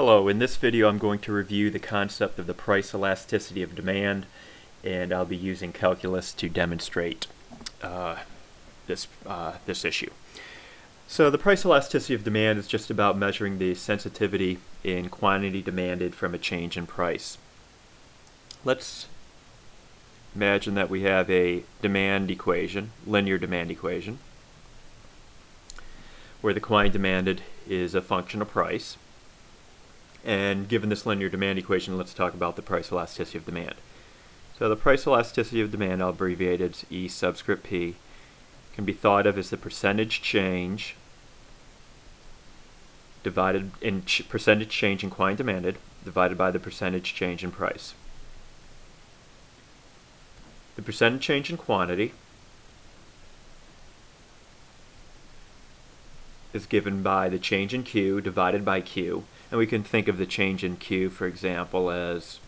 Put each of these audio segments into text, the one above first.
Hello, in this video I'm going to review the concept of the price elasticity of demand, and I'll be using calculus to demonstrate this issue. So the price elasticity of demand is just about measuring the sensitivity in quantity demanded from a change in price. Let's imagine that we have a demand equation, linear demand equation, where the quantity demanded is a function of price. And given this linear demand equation, let's talk about the price elasticity of demand. So the price elasticity of demand, I'll abbreviate it as E subscript P, can be thought of as the percentage change divided in percentage change in quantity demanded divided by the percentage change in price. The percentage change in quantity is given by the change in Q divided by Q. And we can think of the change in Q, for example, as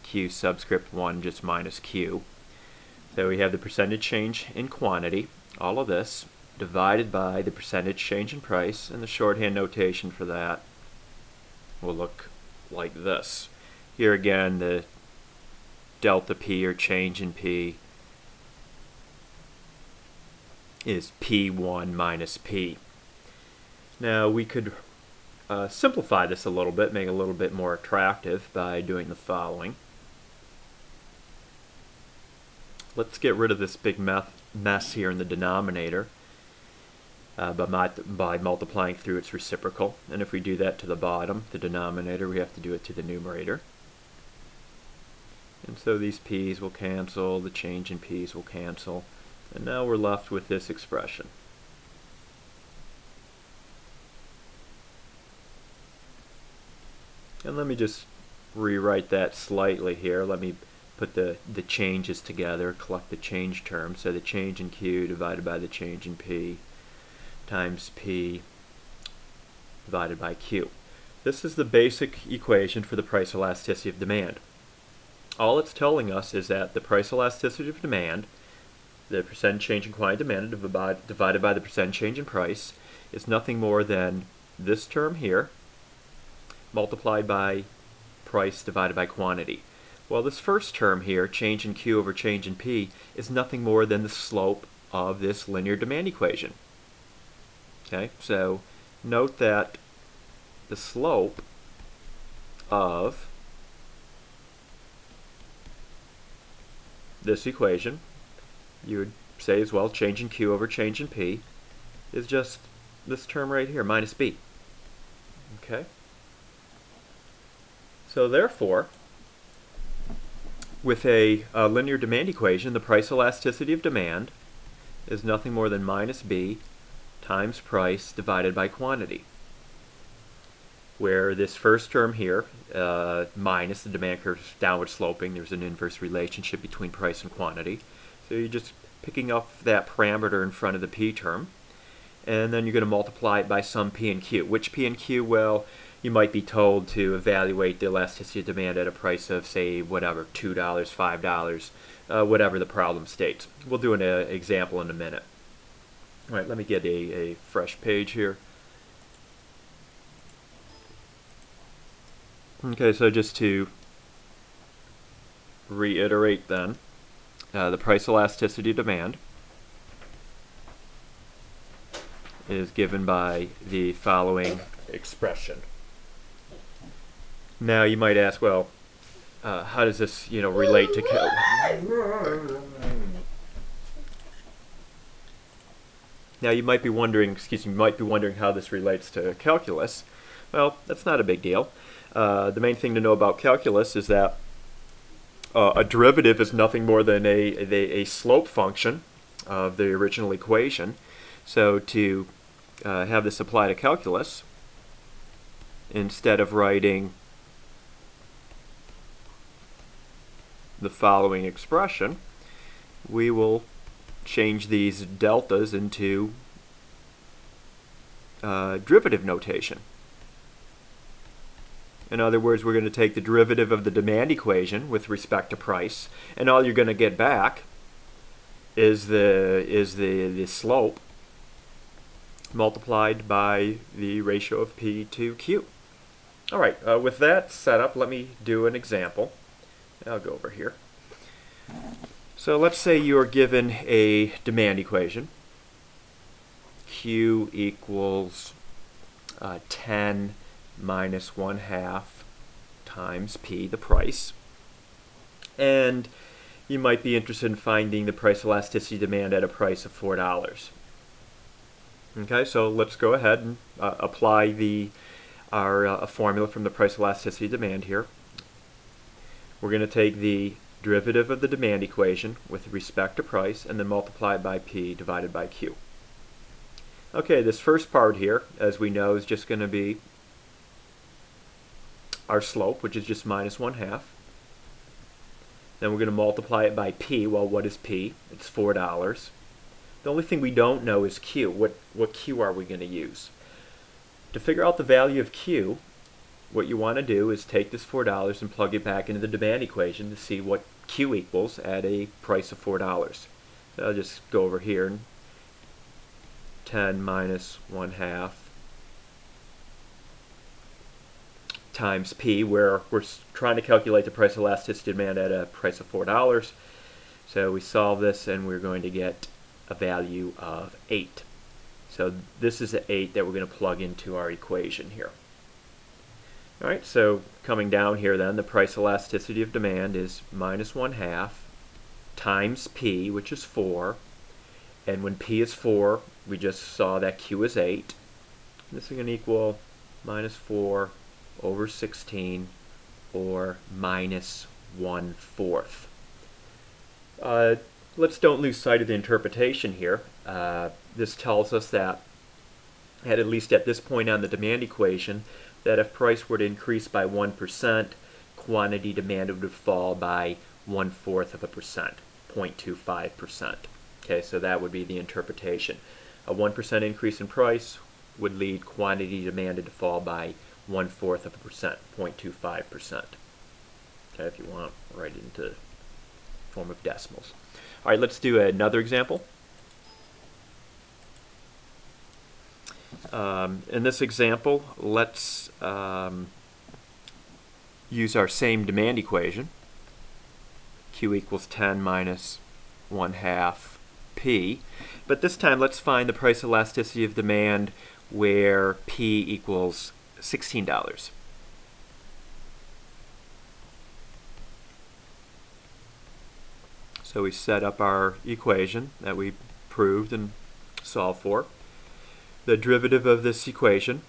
Q subscript 1 just minus Q. So we have the percentage change in quantity, all of this, divided by the percentage change in price, and the shorthand notation for that will look like this. Here again, the delta P, or change in P, is P1 minus P. Now we could simplify this a little bit, make it a little bit more attractive by doing the following. Let's get rid of this big mess here in the denominator by multiplying through its reciprocal. And if we do that to the bottom, the denominator, we have to do it to the numerator. And so these p's will cancel, the change in p's will cancel, and now we're left with this expression. And let me just rewrite that slightly here. Let me put the changes together, collect the change terms. So the change in Q divided by the change in P times P divided by Q. This is the basic equation for the price elasticity of demand. All it's telling us is that the price elasticity of demand, the percent change in quantity demanded divided by the percent change in price, is nothing more than this term here multiplied by price divided by quantity. Well, this first term here, change in Q over change in P, is nothing more than the slope of this linear demand equation. Okay, so note that the slope of this equation, you would say as well, change in Q over change in P, is just this term right here, minus B. Okay? So therefore, with a linear demand equation, the price elasticity of demand is nothing more than minus B times price divided by quantity, where this first term here, minus the demand curve is downward sloping, there's an inverse relationship between price and quantity. So you're just picking up that parameter in front of the P term, and then you're going to multiply it by some P and Q. Which P and Q? Well, you might be told to evaluate the elasticity of demand at a price of, say, whatever, $2, $5, whatever the problem states. We'll do an example in a minute. All right, let me get a fresh page here. Okay, so just to reiterate then, the price elasticity of demand is given by the following expression. Now you might ask, well, how does this, relate to Now you might be wondering, how this relates to calculus. Well, that's not a big deal. The main thing to know about calculus is that a derivative is nothing more than a slope function of the original equation. So to have this apply to calculus, instead of writing the following expression, we will change these deltas into derivative notation. In other words, we're going to take the derivative of the demand equation with respect to price, and all you're going to get back is the slope multiplied by the ratio of P to Q. All right, with that set up, let me do an example. I'll go over here. So let's say you are given a demand equation. Q equals 10 minus 1/2 times P, the price. And you might be interested in finding the price elasticity demand at a price of $4. Okay, so let's go ahead and apply our formula from the price elasticity demand here. We're going to take the derivative of the demand equation with respect to price and then multiply it by P divided by Q. Okay, this first part here, as we know, is just going to be our slope, which is just minus 1/2. Then we're going to multiply it by P. Well, what is P? It's $4. The only thing we don't know is Q. What Q are we going to use? To figure out the value of Q, what you want to do is take this $4 and plug it back into the demand equation to see what Q equals at a price of $4. So I'll just go over here and 10 minus 1/2 times P, where we're trying to calculate the price elasticity demand at a price of $4. So we solve this and we're going to get a value of 8. So this is the 8 that we're going to plug into our equation here. Alright, so coming down here then, the price elasticity of demand is minus 1/2 times P, which is 4. And when P is 4, we just saw that Q is 8. This is going to equal minus 4 over 16, or minus 1/4. Let's don't lose sight of the interpretation here. This tells us that, at least at this point on the demand equation, that if price were to increase by 1%, quantity demanded would fall by 1/4 of a percent, 0.25%. Okay, so that would be the interpretation. A 1% increase in price would lead quantity demanded to fall by 1/4 of a percent, 0.25%. Okay, if you want, write it into form of decimals. All right, let's do another example. In this example, let's use our same demand equation. Q equals 10 minus 1/2 P. But this time, let's find the price elasticity of demand where P equals $16. So we set up our equation that we proved and solved for. The derivative of this equation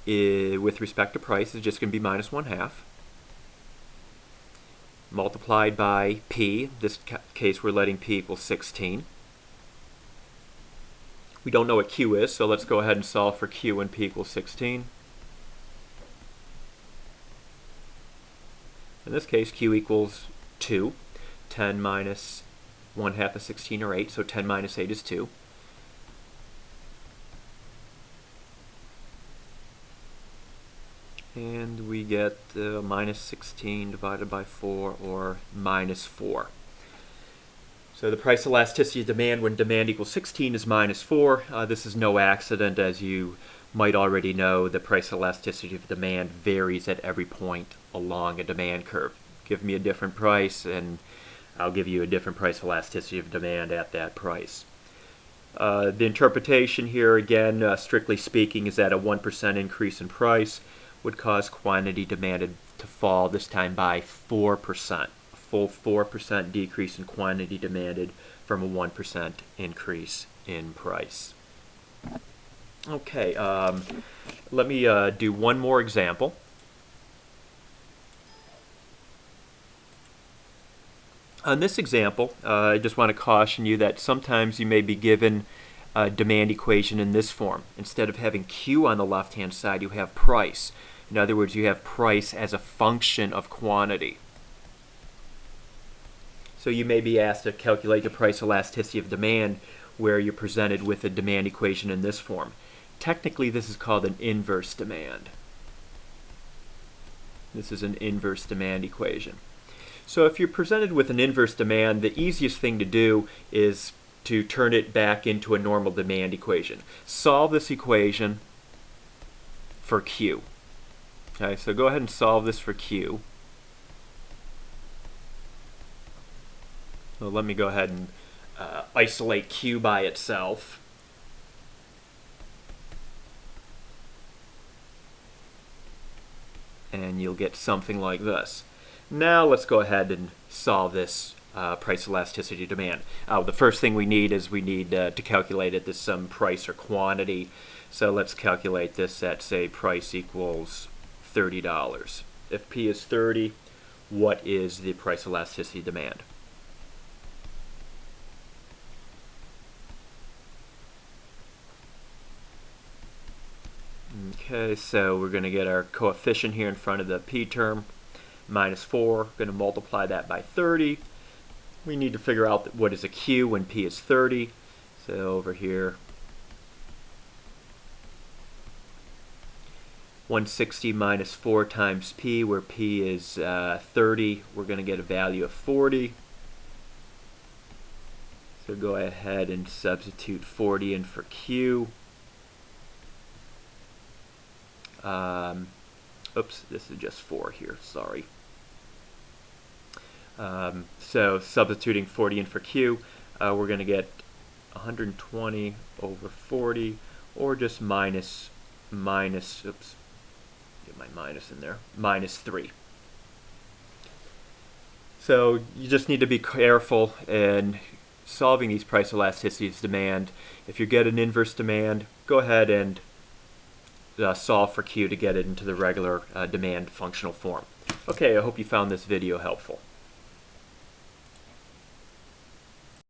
with respect to price is just going to be minus 1/2 multiplied by P. In this case, we're letting P equal 16. We don't know what Q is, so let's go ahead and solve for Q when P equals 16. In this case, Q equals 2. 10 minus 1/2 of 16, or 8, so 10 minus 8 is 2. And we get minus 16 divided by 4, or minus 4. So the price elasticity of demand when demand equals 16 is minus 4. This is no accident. As you might already know, the price elasticity of demand varies at every point along a demand curve. Give me a different price and I'll give you a different price elasticity of demand at that price. The interpretation here, again, strictly speaking, is that a 1% increase in price would cause quantity demanded to fall, this time by 4%. A full 4% decrease in quantity demanded from a 1% increase in price. Okay, let me do one more example. On this example, I just want to caution you that sometimes you may be given a demand equation in this form. Instead of having Q on the left-hand side, you have price. In other words, you have price as a function of quantity. So you may be asked to calculate the price elasticity of demand where you're presented with a demand equation in this form. Technically, this is called an inverse demand. This is an inverse demand equation. So if you're presented with an inverse demand, the easiest thing to do is to turn it back into a normal demand equation. Solve this equation for Q. Okay, so go ahead and solve this for Q. So let me go ahead and isolate Q by itself. And you'll get something like this. Now let's go ahead and solve this price elasticity demand. The first thing we need is to calculate it as some price or quantity. So let's calculate this at, say, price equals $30. If P is 30, what is the price elasticity demand? Okay, so we're going to get our coefficient here in front of the P term, minus 4. Going to multiply that by 30. We need to figure out what is a Q when P is 30. So over here, 160 minus 4 times P, where P is 30, we're going to get a value of 40. So go ahead and substitute 40 in for Q. Oops, this is just 4 here, sorry. So substituting 40 in for Q, we're going to get 120 over 40, or just minus, oops, get my minus in there, minus 3. So you just need to be careful in solving these price elasticities demand. If you get an inverse demand, go ahead and solve for Q to get it into the regular demand functional form. Okay, I hope you found this video helpful.